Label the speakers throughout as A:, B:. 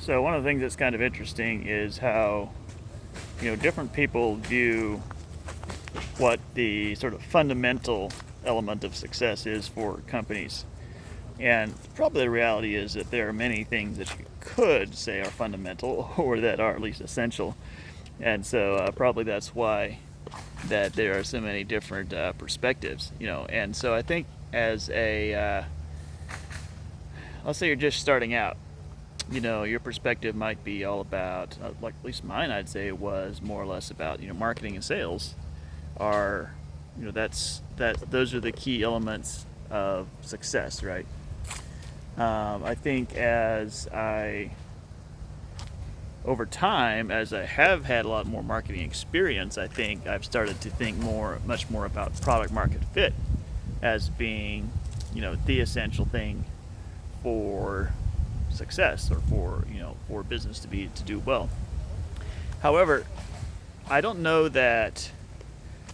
A: So one of the things that's kind of interesting is how, different people view what the sort of fundamental element of success is for companies. And probably the reality is that there are many things that you could say are fundamental or that are at least essential. And so probably that's why that there are so many different perspectives, And so I think as let's say you're just starting out, your perspective might be all about, like at least mine, I'd say was more or less about, marketing and sales are, those are the key elements of success, right? I think over time, as I have had a lot more marketing experience, I think I've started to think much more about product market fit as being, the essential thing for success, or for business to do well. However, I don't know that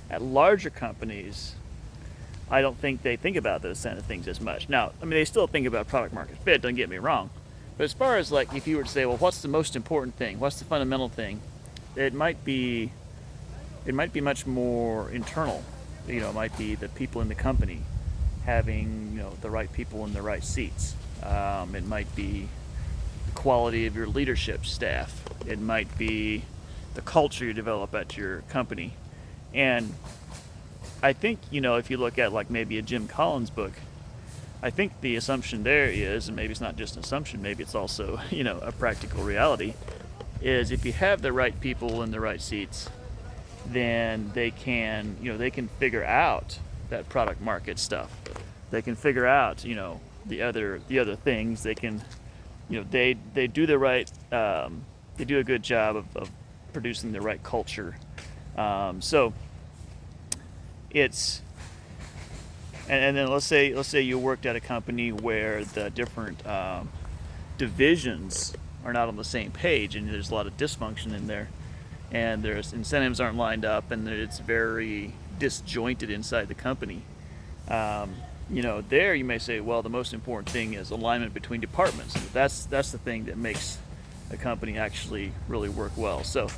A: at larger companies, I don't think they think about those kind of things as much. Now, I mean, they still think about product market fit, don't get me wrong. But as far as like, if you were to say, well, what's the most important thing? What's the fundamental thing? It might be much more internal. It might be the people in the company having, the right people in the right seats. It might be the quality of your leadership staff. It might be the culture you develop at your company. And I think, if you look at like maybe a Jim Collins book, I think the assumption there is, and maybe it's not just an assumption, maybe it's also, a practical reality, is if you have the right people in the right seats, then they can figure out that product market stuff. They can figure out, the other things. They can, they do the right, they do a good job of producing the right culture. So it's, and then let's say you worked at a company where the different divisions are not on the same page, and there's a lot of dysfunction in there, and there's incentives aren't lined up, and it's very disjointed inside the company. There you may say, well, the most important thing is alignment between departments. That's the thing that makes a company actually really work well. So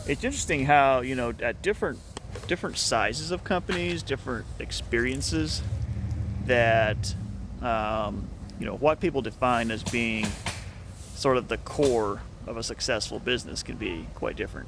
A: it's interesting how, at different sizes of companies, different experiences, that what people define as being sort of the core of a successful business can be quite different.